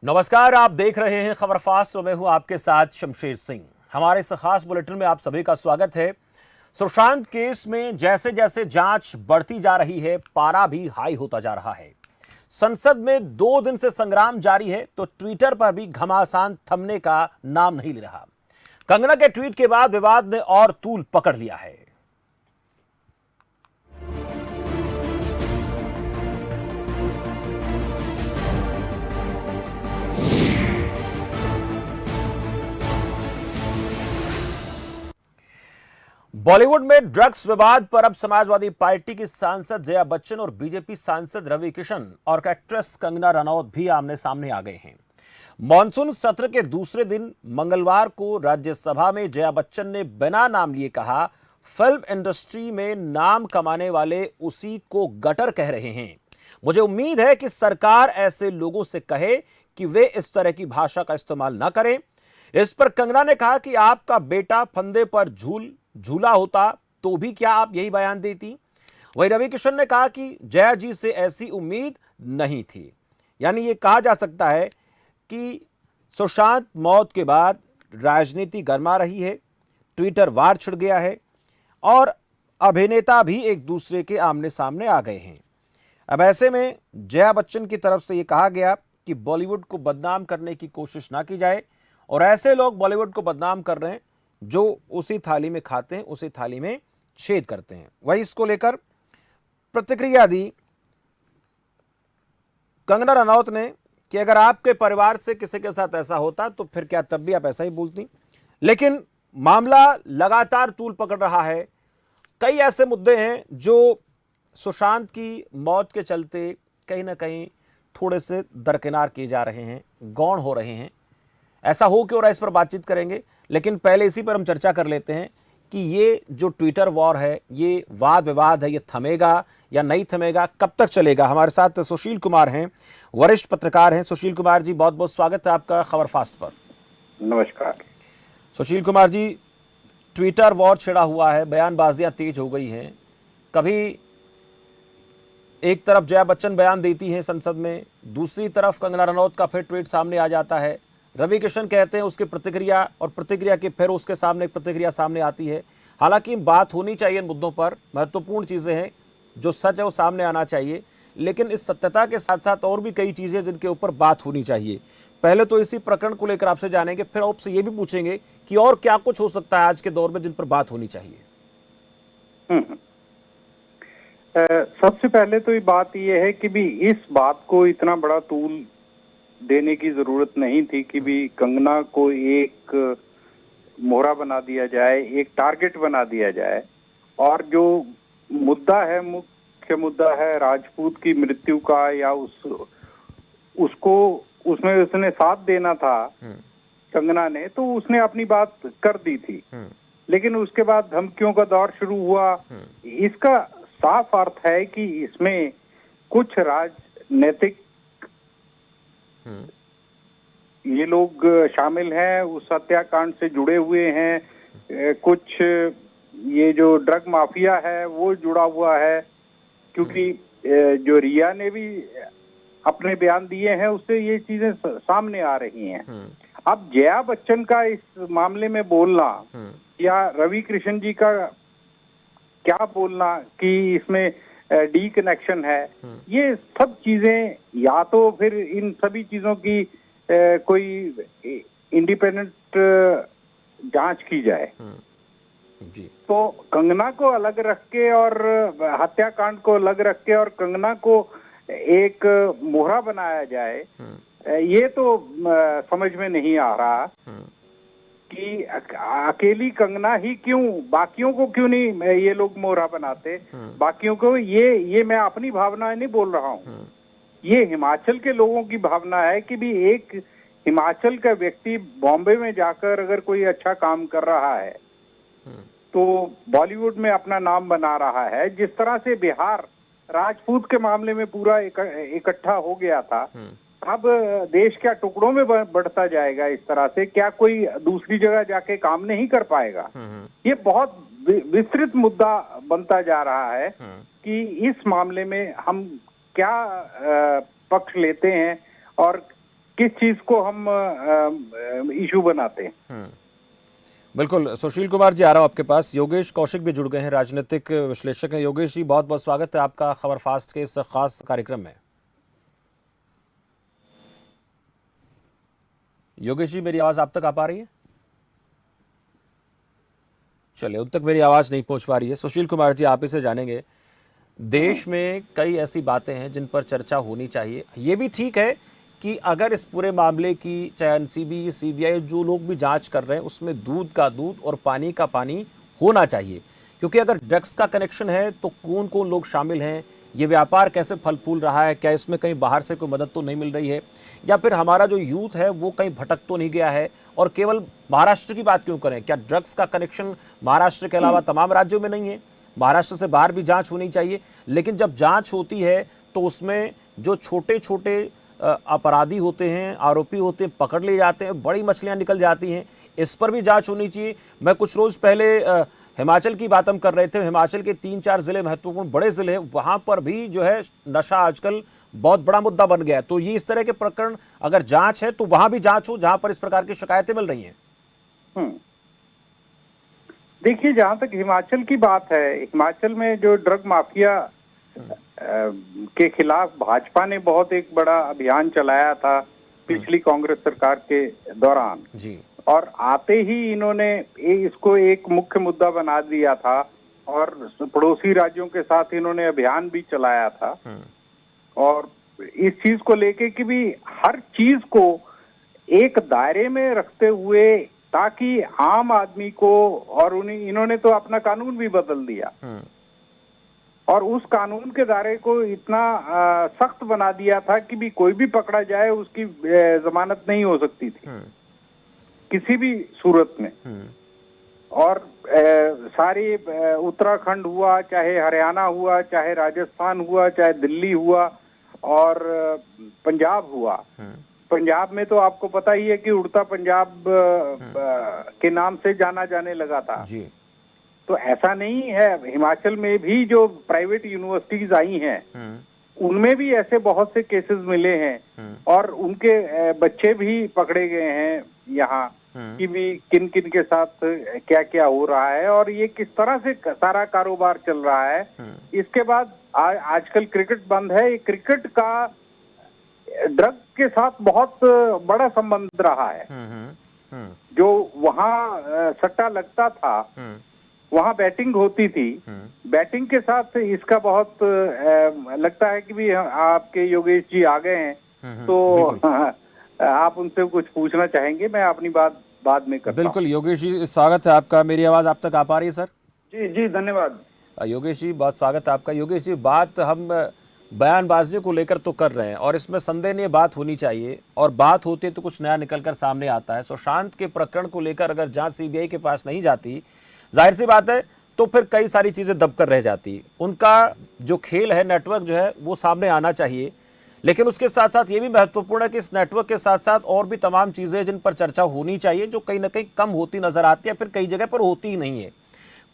नमस्कार, आप देख रहे हैं खबर फास्ट और मैं हूं आपके साथ शमशेर सिंह। हमारे इस खास बुलेटिन में आप सभी का स्वागत है। सुशांत केस में जैसे जैसे जांच बढ़ती जा रही है, पारा भी हाई होता जा रहा है। संसद में 2 दिन से संग्राम जारी है तो ट्विटर पर भी घमासान थमने का नाम नहीं ले रहा। कंगना के ट्वीट के बाद विवाद ने और तूल पकड़ लिया है। बॉलीवुड में ड्रग्स विवाद पर अब समाजवादी पार्टी की सांसद जया बच्चन और बीजेपी सांसद रवि किशन और एक्ट्रेस कंगना रनौत भी आमने सामने आ गए हैं। मॉनसून सत्र के दूसरे दिन मंगलवार को राज्यसभा में जया बच्चन ने बिना नाम लिए कहा, फिल्म इंडस्ट्री में नाम कमाने वाले उसी को गटर कह रहे हैं। मुझे उम्मीद है कि सरकार ऐसे लोगों से कहे कि वे इस तरह की भाषा का इस्तेमाल न करें। इस पर कंगना ने कहा कि आपका बेटा फंदे पर झूला होता तो भी क्या आप यही बयान देती। वहीं रवि किशन ने कहा कि जया जी से ऐसी उम्मीद नहीं थी। यानी यह कहा जा सकता है कि सुशांत मौत के बाद राजनीति गरमा रही है, ट्विटर वार छिड़ गया है और अभिनेता भी एक दूसरे के आमने सामने आ गए हैं। अब ऐसे में जया बच्चन की तरफ से यह कहा गया कि बॉलीवुड को बदनाम करने की कोशिश ना की जाए और ऐसे लोग बॉलीवुड को बदनाम कर रहे हैं जो उसी थाली में खाते हैं, उसी थाली में छेद करते हैं। वही इसको लेकर प्रतिक्रिया दी कंगना रनौत ने कि अगर आपके परिवार से किसी के साथ ऐसा होता तो फिर क्या तब भी आप ऐसा ही बोलती। लेकिन मामला लगातार तूल पकड़ रहा है। कई ऐसे मुद्दे हैं जो सुशांत की मौत के चलते कहीं ना कहीं थोड़े से दरकिनार किए जा रहे हैं, गौण हो रहे हैं। ऐसा हो क्यों रहा है, इस पर बातचीत करेंगे, लेकिन पहले इसी पर हम चर्चा कर लेते हैं कि ये जो ट्विटर वॉर है, ये वाद विवाद है, ये थमेगा या नहीं थमेगा, कब तक चलेगा। हमारे साथ सुशील कुमार हैं, वरिष्ठ पत्रकार हैं। सुशील कुमार जी, बहुत बहुत स्वागत है आपका खबर फास्ट पर। नमस्कार। सुशील कुमार जी, ट्विटर वॉर छिड़ा हुआ है, बयानबाजियां तेज हो गई हैं। कभी एक तरफ जया बच्चन बयान देती हैं संसद में, दूसरी तरफ कंगना रनौत का फिर ट्वीट सामने आ जाता है। रवि किशन कहते हैं उसकी प्रतिक्रिया और प्रतिक्रिया के फिर उसके सामने एक प्रतिक्रिया सामने आती है। हालांकि बात होनी चाहिए इन मुद्दों पर, महत्वपूर्ण चीज़ें हैं, जो सच है वो सामने आना चाहिए, लेकिन इस सत्यता के साथ साथ और भी कई चीज़ें जिनके ऊपर बात होनी चाहिए। पहले तो इसी प्रकरण को लेकर आपसे जानेंगे, फिर आपसे ये भी पूछेंगे कि और क्या कुछ हो सकता है आज के दौर में जिन पर बात होनी चाहिए। सबसे पहले तो ये बात यह है कि भी इस बात को इतना बड़ा तूल देने की जरूरत नहीं थी कि भी कंगना को एक मोहरा बना दिया जाए, एक टारगेट बना दिया जाए। और जो मुद्दा है, मुख्य मुद्दा है राजपूत की मृत्यु का, या उसको उसमें उसने साथ देना था कंगना ने, तो उसने अपनी बात कर दी थी। लेकिन उसके बाद धमकियों का दौर शुरू हुआ। इसका साफ अर्थ है कि इसमें कुछ राजनीतिक ये लोग शामिल हैं, उस हत्याकांड से जुड़े हुए हैं। कुछ ये जो ड्रग माफिया है वो जुड़ा हुआ है, क्योंकि जो रिया ने भी अपने बयान दिए हैं उससे ये चीजें सामने आ रही हैं। अब जया बच्चन का इस मामले में बोलना या रवि किशन जी का क्या बोलना कि इसमें डी कनेक्शन है, ये सब चीजें या तो फिर इन सभी चीजों की कोई इंडिपेंडेंट जांच की जाए जी। तो कंगना को अलग रख के और हत्याकांड को अलग रख के और कंगना को एक मोहरा बनाया जाए, ये तो समझ में नहीं आ रहा कि अकेली कंगना ही क्यों, बाकियों को क्यों नहीं ये लोग मोहरा बनाते। बाकियों को ये मैं अपनी भावना नहीं बोल रहा हूँ, ये हिमाचल के लोगों की भावना है कि भी एक हिमाचल का व्यक्ति बॉम्बे में जाकर अगर कोई अच्छा काम कर रहा है तो बॉलीवुड में अपना नाम बना रहा है। जिस तरह से बिहार राजपूत के मामले में पूरा इकट्ठा हो गया था, अब देश क्या टुकड़ों में बढ़ता जाएगा इस तरह से, क्या कोई दूसरी जगह जाके काम नहीं कर पाएगा। ये बहुत विस्तृत मुद्दा बनता जा रहा है कि इस मामले में हम क्या पक्ष लेते हैं और किस चीज को हम इशू बनाते हैं। बिल्कुल। सुशील कुमार जी, आ रहा हूं आपके पास। योगेश कौशिक भी जुड़ गए हैं, राजनीतिक विश्लेषक हैं। योगेश जी, बहुत बहुत स्वागत है आपका खबर फास्ट के इस खास कार्यक्रम में। योगेश जी, मेरी आवाज आप तक आ पा रही है? चलिए, उन तक मेरी आवाज नहीं पहुंच पा रही है। सुशील कुमार जी, आप इसे जानेंगे। देश में कई ऐसी बातें हैं जिन पर चर्चा होनी चाहिए। ये भी ठीक है कि अगर इस पूरे मामले की चाहे एनसीबी, सीबीआई, जो लोग भी जांच कर रहे हैं, उसमें दूध का दूध और पानी का पानी होना चाहिए। क्योंकि अगर ड्रग्स का कनेक्शन है तो कौन कौन लोग शामिल हैं, ये व्यापार कैसे फल फूल रहा है, क्या इसमें कहीं बाहर से कोई मदद तो नहीं मिल रही है, या फिर हमारा जो यूथ है वो कहीं भटक तो नहीं गया है। और केवल महाराष्ट्र की बात क्यों करें, क्या ड्रग्स का कनेक्शन महाराष्ट्र के अलावा तमाम राज्यों में नहीं है? महाराष्ट्र से बाहर भी जांच होनी चाहिए। लेकिन जब जांच होती है तो उसमें जो छोटे छोटे अपराधी होते हैं, आरोपी होते हैं, पकड़ लिए जाते हैं, बड़ी मछलियां निकल जाती हैं। इस पर भी जांच होनी चाहिए। मैं कुछ रोज पहले हिमाचल की बात हम कर रहे थे। हिमाचल के 3-4 जिले महत्वपूर्ण बड़े जिले हैं, वहां पर भी जो है नशा आजकल बहुत बड़ा मुद्दा बन गया है। तो ये इस तरह के प्रकरण अगर जांच है तो वहां भी जांच हो जहां पर इस प्रकार की शिकायतें मिल रही हैं। देखिए, जहां तक हिमाचल की बात है, हिमाचल में जो ड्रग माफिया के खिलाफ भाजपा ने बहुत एक बड़ा अभियान चलाया था पिछली कांग्रेस सरकार के दौरान जी। और आते ही इन्होंने इसको एक मुख्य मुद्दा बना दिया था और पड़ोसी राज्यों के साथ इन्होंने अभियान भी चलाया था। और इस चीज को लेके कि भी हर चीज को एक दायरे में रखते हुए, ताकि आम आदमी को, और इन्होंने तो अपना कानून भी बदल दिया और उस कानून के दायरे को इतना सख्त बना दिया था कि भी कोई भी पकड़ा जाए उसकी जमानत नहीं हो सकती थी किसी भी सूरत में। और सारी उत्तराखंड हुआ, चाहे हरियाणा हुआ, चाहे राजस्थान हुआ, चाहे दिल्ली हुआ और पंजाब हुआ। पंजाब में तो आपको पता ही है कि उड़ता पंजाब के नाम से जाना जाने लगा था जी। तो ऐसा नहीं है, हिमाचल में भी जो प्राइवेट यूनिवर्सिटीज आई हैं उनमें भी ऐसे बहुत से केसेस मिले हैं और उनके बच्चे भी पकड़े गए हैं यहाँ कि भी किन किन के साथ क्या क्या हो रहा है और ये किस तरह से सारा कारोबार चल रहा है। इसके बाद आजकल क्रिकेट बंद है, ये क्रिकेट का ड्रग के साथ बहुत बड़ा संबंध रहा है। जो वहाँ सट्टा लगता था, वहाँ बैटिंग होती थी, बैटिंग के साथ इसका बहुत लगता है कि भी आपके योगेश जी आ गए हैं तो आप उनसे कुछ पूछना चाहेंगे, मैं अपनी बात बाद में करता हूं। बिल्कुल योगेश जी, स्वागत है आपका। मेरी आवाज आप तक आ पा रही है सर? जी जी, धन्यवाद योगेश जी, बहुत स्वागत है आपका। योगेश जी, बात हम बयानबाजियों को लेकर तो कर रहे हैं और इसमें संदेह नहीं, बात होनी चाहिए और बात होती है तो कुछ नया निकलकर सामने आता है। सुशांत के प्रकरण को लेकर अगर जांच सीबीआई के पास नहीं जाती, जाहिर सी बात है तो फिर कई सारी चीजें दबकर रह जाती। उनका जो खेल है, नेटवर्क जो है वो सामने आना चाहिए। लेकिन उसके साथ साथ ये भी महत्वपूर्ण है कि इस नेटवर्क के साथ साथ और भी तमाम चीजें जिन पर चर्चा होनी चाहिए, जो कहीं ना कहीं कम होती नजर आती है, फिर कई जगह पर होती ही नहीं है।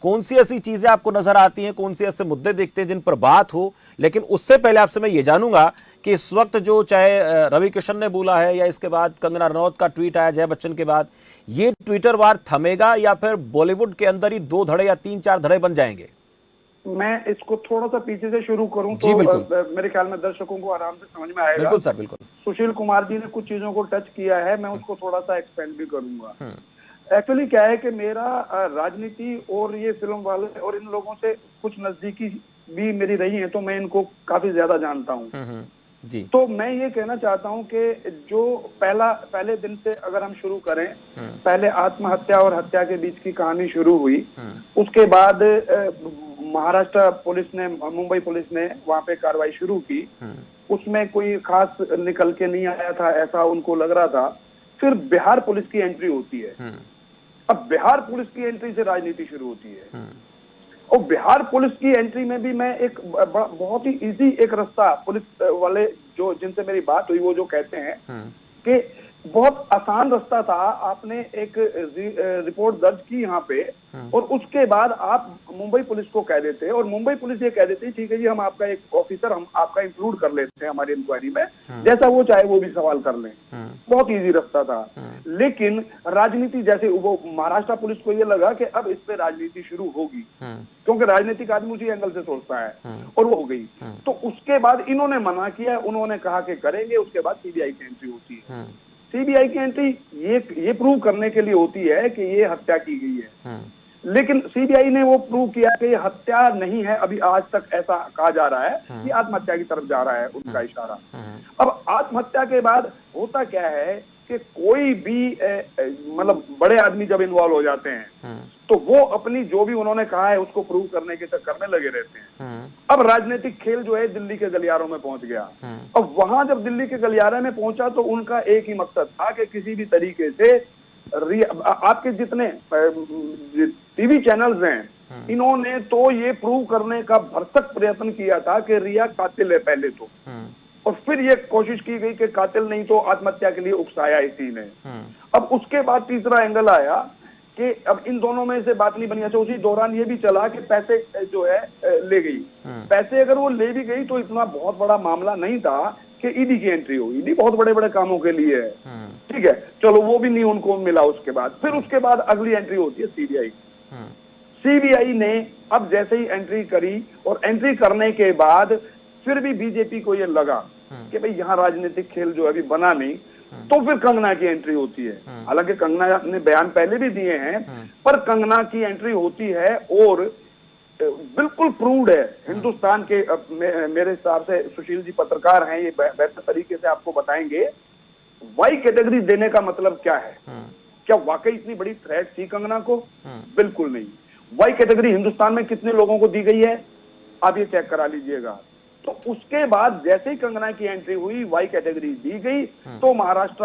कौन सी ऐसी चीजें आपको नजर आती हैं, कौन से ऐसे मुद्दे देखते हैं जिन पर बात हो? लेकिन उससे पहले आपसे मैं ये जानूंगा कि इस वक्त जो चाहे रवि किशन ने बोला है या इसके बाद कंगना रनौत का ट्वीट आया जय बच्चन के बाद, ये ट्विटर वार थमेगा या फिर बॉलीवुड के अंदर ही 2 धड़े या 3-4 धड़े बन जाएंगे? मैं इसको थोड़ा सा पीछे से शुरू करूं तो मेरे ख्याल में दर्शकों को आराम से समझ में आएगा। बिल्कुल सर, बिल्कुल। सुशील कुमार जी ने कुछ चीजों को टच किया है, मैं उसको थोड़ा सा एक्सपेंड भी करूंगा। एक्चुअली क्या है कि मेरा राजनीति और ये फिल्म वाले और इन लोगों से कुछ नजदीकी भी मेरी रही है, तो मैं इनको काफी ज्यादा जानता हूँ जी। तो मैं ये कहना चाहता हूँ कि जो पहले दिन से अगर हम शुरू करें, पहले आत्महत्या और हत्या के बीच की कहानी शुरू हुई। उसके बाद महाराष्ट्र पुलिस ने, मुंबई पुलिस ने वहां पे कार्रवाई शुरू की। उसमें कोई खास निकल के नहीं आया था ऐसा उनको लग रहा था। फिर बिहार पुलिस की एंट्री होती है। अब बिहार पुलिस की एंट्री से राजनीति शुरू होती है और बिहार पुलिस की एंट्री में भी मैं एक बहुत ही इजी एक रास्ता पुलिस वाले जो जिनसे मेरी बात हुई वो जो कहते हैं कि बहुत आसान रास्ता था। आपने एक रिपोर्ट दर्ज की यहाँ पे, और उसके बाद आप मुंबई पुलिस को कह देते, और मुंबई पुलिस ये कह देती ठीक है जी, हम आपका एक ऑफिसर हम आपका इंक्लूड कर लेते हैं हमारी इंक्वायरी में, जैसा वो चाहे वो भी सवाल कर लें। बहुत इजी रास्ता था। लेकिन राजनीति, जैसे वो महाराष्ट्र पुलिस को ये लगा कि अब इस पे राजनीति शुरू होगी, क्योंकि राजनीतिक आदमी उसी एंगल से सोचता है, और वो हो गई। तो उसके बाद इन्होंने मना किया, उन्होंने कहा कि करेंगे, उसके बाद सीबीआई की एंट्री होती है। सीबीआई की एंट्री ये प्रूव करने के लिए होती है कि ये हत्या की गई है, लेकिन सीबीआई ने वो प्रूव किया कि ये हत्या नहीं है। अभी आज तक ऐसा कहा जा रहा है कि आत्महत्या की तरफ जा रहा है उनका इशारा। अब आत्महत्या के बाद होता क्या है कि कोई भी मतलब बड़े आदमी जब इन्वॉल्व हो जाते हैं तो वो अपनी जो भी उन्होंने कहा है उसको प्रूव करने के चक्कर में लगे रहते हैं। अब राजनीतिक खेल जो है दिल्ली के गलियारों में पहुंच गया। अब वहां जब दिल्ली के गलियारे में पहुंचा तो उनका एक ही मकसद था कि किसी भी तरीके से आपके जितने टीवी चैनल्स हैं, इन्होंने तो ये प्रूव करने का भरसक प्रयत्न किया था कि रिया कातिल है पहले तो, और फिर ये कोशिश की गई कि कातिल नहीं तो आत्महत्या के लिए उकसाया इसी ने। अब उसके बाद तीसरा एंगल आया कि अब इन दोनों में से बात नहीं बनी। अच्छा, उसी दौरान ये भी चला कि पैसे जो है ले गई। पैसे अगर वो ले भी गई तो इतना बहुत बड़ा मामला नहीं था कि ईडी की एंट्री हो। ईडी बहुत बड़े बड़े कामों के लिए है, ठीक है, चलो वो भी नहीं उनको मिला। उसके बाद फिर उसके बाद अगली एंट्री होती है सीबीआई। सीबीआई ने अब जैसे ही एंट्री करी, और एंट्री करने के बाद फिर भी बीजेपी को ये लगा कि भाई यहाँ राजनीतिक खेल जो अभी बना नहीं, तो फिर कंगना की एंट्री होती है। हालांकि कंगना ने बयान पहले भी दिए हैं, पर कंगना की एंट्री होती है और बिल्कुल प्रूव्ड है। हिंदुस्तान के मेरे हिसाब से सुशील जी पत्रकार हैं, ये बेहतर तरीके से आपको बताएंगे वाई कैटेगरी देने का मतलब क्या है। क्या वाकई इतनी बड़ी थ्रेट थी कंगना को? बिल्कुल नहीं। वाई कैटेगरी हिंदुस्तान में कितने लोगों को दी गई है आप ये चेक करा लीजिएगा। तो उसके बाद जैसे ही कंगना की एंट्री हुई, वाई कैटेगरी दी गई, तो महाराष्ट्र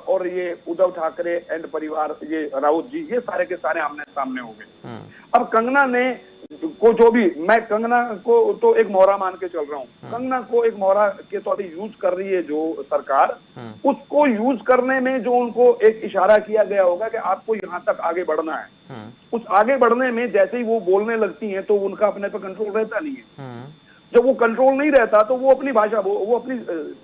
और ये उद्धव ठाकरे एंड परिवार, ये राउत जी, ये सारे के सारे आमने सामने हो गए। अब कंगना ने को जो भी, मैं कंगना को तो एक मोहरा मान के चल रहा हूँ, कंगना को एक मोहरा के तौर पर यूज कर रही है जो सरकार, उसको यूज करने में जो उनको एक इशारा किया गया होगा कि आपको यहाँ तक आगे बढ़ना है, उस आगे बढ़ने में जैसे ही वो बोलने लगती हैं तो उनका अपने पे कंट्रोल रहता नहीं है। जब वो कंट्रोल नहीं रहता तो वो अपनी भाषा, वो अपनी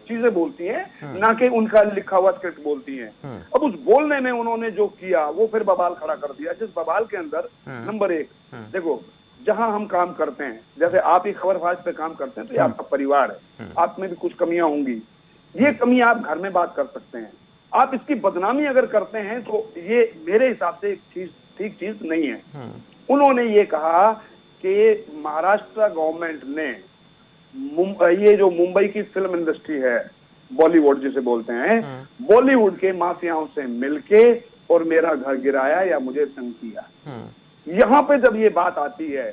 चीजें बोलती हैं, ना कि उनका लिखा हुआ स्क्रिप्ट बोलती हैं। अब उस बोलने में उन्होंने जो किया वो फिर बवाल खड़ा कर दिया, जिस बवाल के अंदर नंबर एक, देखो जहां हम काम करते हैं, जैसे आप ही खबरबाज पे काम करते हैं तो ये आपका परिवार है, आप में भी कुछ कमियां होंगी, ये कमी आप घर में बात कर सकते हैं। आप इसकी बदनामी अगर करते हैं तो ये मेरे हिसाब से ठीक चीज नहीं है। उन्होंने ये कहा कि महाराष्ट्र गवर्नमेंट ने ये जो मुंबई की फिल्म इंडस्ट्री है, बॉलीवुड जिसे बोलते हैं, बॉलीवुड के माफियाओं से मिलके और मेरा घर गिराया या मुझे तंग किया। यहाँ पे जब ये बात आती है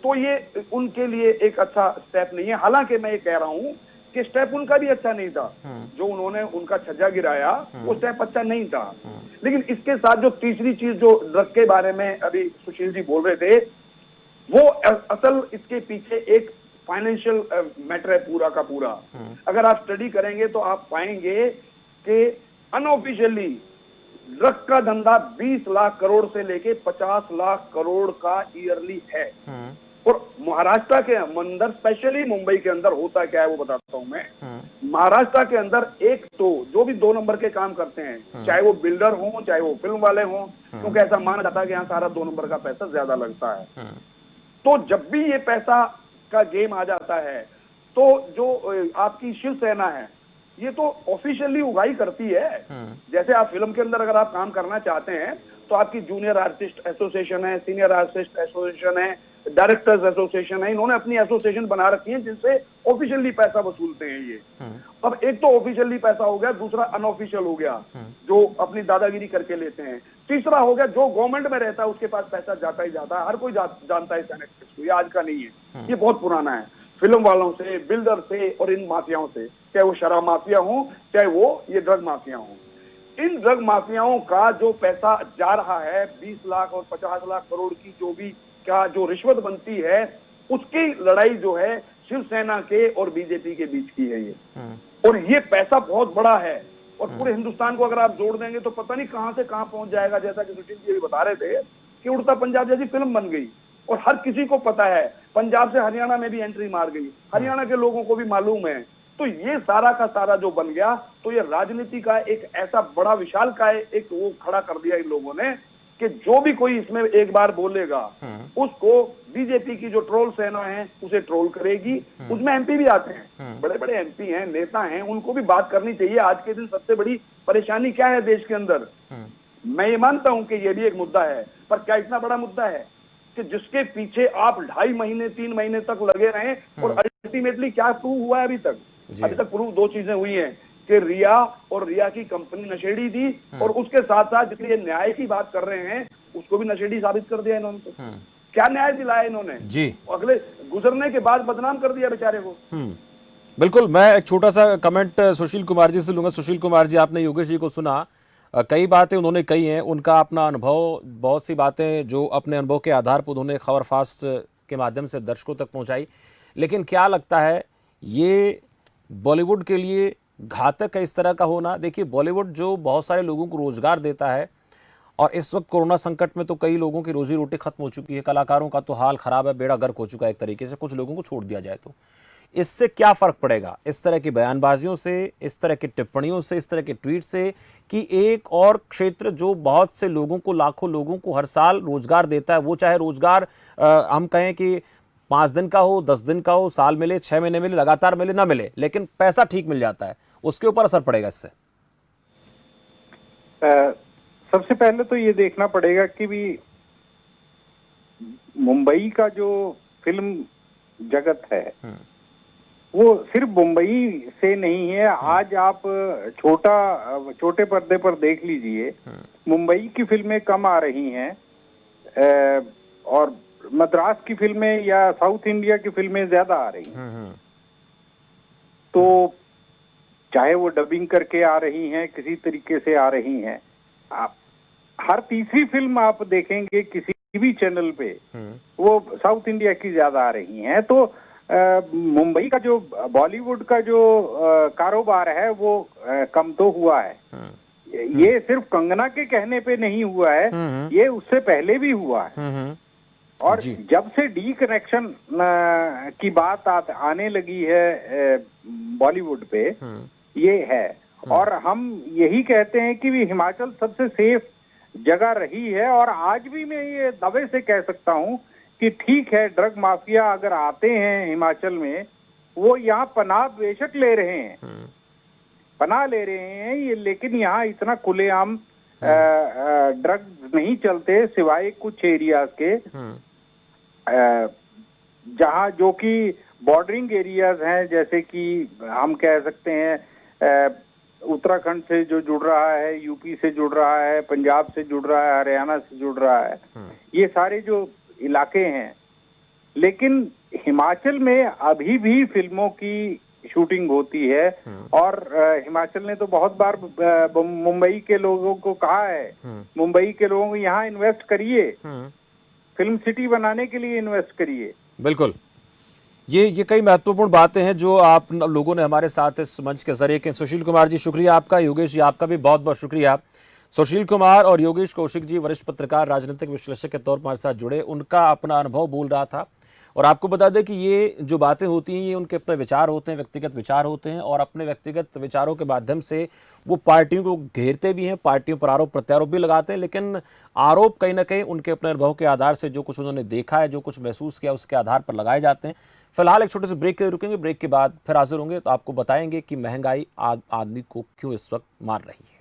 तो ये उनके लिए एक अच्छा स्टेप नहीं है। हालांकि मैं ये कह रहा हूँ कि स्टेप उनका भी अच्छा नहीं था, जो उन्होंने उनका छज्जा गिराया वो स्टेप अच्छा नहीं था। लेकिन इसके साथ जो तीसरी चीज जो ड्रग के बारे में अभी सुशील जी बोल रहे थे, वो असल इसके पीछे एक फाइनेंशियल मैटर है पूरा का पूरा। अगर आप स्टडी करेंगे तो आप पाएंगे कि अनऑफिशियली ड्रग का धंधा 20 लाख करोड़ से लेके 50 लाख करोड़ का ईयरली है। और महाराष्ट्र के अंदर, स्पेशली मुंबई के अंदर होता क्या है वो बताता हूं मैं। महाराष्ट्र के अंदर एक तो जो भी 2 नंबर के काम करते हैं, चाहे वो बिल्डर हो चाहे वो फिल्म वाले हों, क्योंकि ऐसा माना जाता है कि यहाँ सारा 2 नंबर का पैसा ज्यादा लगता है। तो जब भी ये पैसा का गेम आ जाता है तो जो आपकी शिवसेना है ये तो ऑफिशियली उगाही करती है। जैसे आप फिल्म के अंदर अगर आप काम करना चाहते हैं तो आपकी जूनियर आर्टिस्ट एसोसिएशन है, सीनियर आर्टिस्ट एसोसिएशन है, डायरेक्टर्स एसोसिएशन है, इन्होंने अपनी एसोसिएशन बना रखी है जिनसे ऑफिशियली पैसा वसूलते हैं ये। अब एक तो ऑफिशियली पैसा हो गया, दूसरा अनऑफिशियल हो गया जो अपनी दादागिरी करके लेते हैं, तीसरा हो गया जो गवर्नमेंट में रहता है उसके पास पैसा जाता ही जाता है। हर कोई जानता है इस एनेक्सिस को, ये आज का नहीं है, ये बहुत पुराना है। फिल्म वालों से, बिल्डर से और इन माफियाओं से, चाहे वो शराब माफिया हो चाहे वो ये ड्रग माफिया हो, इन ड्रग माफियाओं का जो पैसा जा रहा है 20 लाख और 50 लाख करोड़ की जो भी क्या जो रिश्वत बनती है, उसकी लड़ाई जो है शिवसेना के और बीजेपी के बीच की है ये। और ये पैसा बहुत बड़ा है। और पूरे हिंदुस्तान को अगर आप जोड़ देंगे तो पता नहीं कहां से कहां पहुंच जाएगा। जैसा कि सुशील जी अभी बता रहे थे कि उड़ता पंजाब जैसी फिल्म बन गई और हर किसी को पता है, पंजाब से हरियाणा में भी एंट्री मार गई, हरियाणा के लोगों को भी मालूम है। तो ये सारा का सारा जो बन गया, तो ये राजनीति का एक ऐसा बड़ा विशाल का एक वो खड़ा कर दिया इन लोगों ने कि जो भी कोई इसमें एक बार बोलेगा उसको बीजेपी की जो ट्रोल सेना है उसे ट्रोल करेगी। उसमें एमपी भी आते हैं, बड़े बड़े एमपी हैं, नेता हैं, उनको भी बात करनी चाहिए। आज के दिन सबसे बड़ी परेशानी क्या है देश के अंदर? मैं ये मानता हूं कि ये भी एक मुद्दा है, पर क्या इतना बड़ा मुद्दा है कि जिसके पीछे आप 2.5 महीने 3 महीने तक लगे रहे और अल्टीमेटली क्या प्रूव हुआ है अभी तक? अभी तक प्रूव 2 चीजें हुई हैं कि रिया और रिया की कंपनी नशेड़ी थी, और उसके साथ साथ जिसके न्याय की बात कर रहे हैं उसको भी नशेड़ी साबित कर दिया इन्होंने। तो क्या न्याय दिलाया इन्होंने जी, अगले गुजरने के बाद बदनाम कर दिया बेचारे को। बिल्कुल। मैं एक छोटा सा कमेंट सुशील कुमार जी से लूंगा। सुशील कुमार जी, आपने योगेश जी को सुना, कई बातें उन्होंने कही हैं, उनका अपना अनुभव, बहुत सी बातें जो अपने अनुभव के आधार पर उन्होंने खबर फास्ट के माध्यम से दर्शकों तक पहुंचाई। लेकिन क्या लगता है ये बॉलीवुड के लिए घातक है इस तरह का होना? देखिए, बॉलीवुड जो बहुत सारे लोगों को रोजगार देता है, और इस वक्त कोरोना संकट में तो कई लोगों की रोजी रोटी खत्म हो चुकी है, कलाकारों का तो हाल खराब है, बेड़ा गर्क हो चुका है एक तरीके से, कुछ लोगों को छोड़ दिया जाए तो इससे क्या फर्क पड़ेगा? इस तरह की बयानबाजियों से, इस तरह की टिप्पणियों से, इस तरह के ट्वीट से, कि एक और क्षेत्र जो बहुत से लोगों को, लाखों लोगों को हर साल रोजगार देता है, वो चाहे रोजगार हम कहें कि 5 दिन का हो, 10 दिन का हो, साल मिले, 6 महीने मिले, लगातार मिले ना मिले, लेकिन पैसा ठीक मिल जाता है, उसके ऊपर असर पड़ेगा इससे? सबसे पहले तो ये देखना पड़ेगा कि भी मुंबई का जो फिल्म जगत है वो सिर्फ मुंबई से नहीं है। आज आप छोटे पर्दे पर देख लीजिए, मुंबई की फिल्में कम आ रही हैं और मद्रास की फिल्में या साउथ इंडिया की फिल्में ज्यादा आ रही हैं। तो चाहे वो डबिंग करके आ रही हैं, किसी तरीके से आ रही हैं, आप हर तीसरी फिल्म आप देखेंगे किसी भी चैनल पे वो साउथ इंडिया की ज्यादा आ रही हैं। तो मुंबई का जो बॉलीवुड का जो कारोबार है वो कम तो हुआ है। ये सिर्फ कंगना के कहने पे नहीं हुआ है, ये उससे पहले भी हुआ है। और जब से डी कनेक्शन की बात आने लगी है बॉलीवुड पे, ये है। और हम यही कहते हैं कि हिमाचल सबसे सेफ जगह रही है, और आज भी मैं ये दावे से कह सकता हूं कि ठीक है, ड्रग माफिया अगर आते हैं हिमाचल में, वो यहाँ पनाह बेशक ले रहे हैं, पनाह ले रहे हैं ये, लेकिन यहाँ इतना खुलेआम ड्रग्स नहीं चलते सिवाय कुछ एरियाज के, जहाँ जो कि बॉर्डरिंग एरियाज हैं, जैसे कि हम कह सकते हैं उत्तराखंड से जो जुड़ रहा है, यूपी से जुड़ रहा है, पंजाब से जुड़ रहा है, हरियाणा से जुड़ रहा है, ये सारे जो इलाके हैं। लेकिन हिमाचल में अभी भी फिल्मों की शूटिंग होती है, और हिमाचल ने तो बहुत बार मुंबई के लोगों को कहा है, मुंबई के लोगों को यहाँ इन्वेस्ट करिए, फिल्म सिटी बनाने के लिए इन्वेस्ट करिए। बिल्कुल, ये कई महत्वपूर्ण बातें हैं जो आप लोगों ने हमारे साथ इस मंच के जरिए की। सुशील कुमार जी शुक्रिया आपका, योगेश जी आपका भी बहुत बहुत शुक्रिया। सुशील कुमार और योगेश कौशिक जी वरिष्ठ पत्रकार, राजनीतिक विश्लेषक के तौर पर हमारे साथ जुड़े, उनका अपना अनुभव बोल रहा था। और आपको बता दें कि ये जो बातें होती हैं ये उनके अपने विचार होते हैं, व्यक्तिगत विचार होते हैं, और अपने व्यक्तिगत विचारों के माध्यम से वो पार्टियों को घेरते भी हैं, पार्टियों पर आरोप प्रत्यारोप भी लगाते हैं, लेकिन आरोप कहीं ना कहीं उनके अपने अनुभव के आधार से, जो कुछ उन्होंने देखा है, जो कुछ महसूस किया, उसके आधार पर लगाए जाते हैं। फिलहाल एक छोटे से ब्रेक के लिए रुकेंगे, ब्रेक के बाद फिर हाजिर होंगे, तो आपको बताएंगे कि महंगाई आदमी को क्यों इस वक्त मार रही है।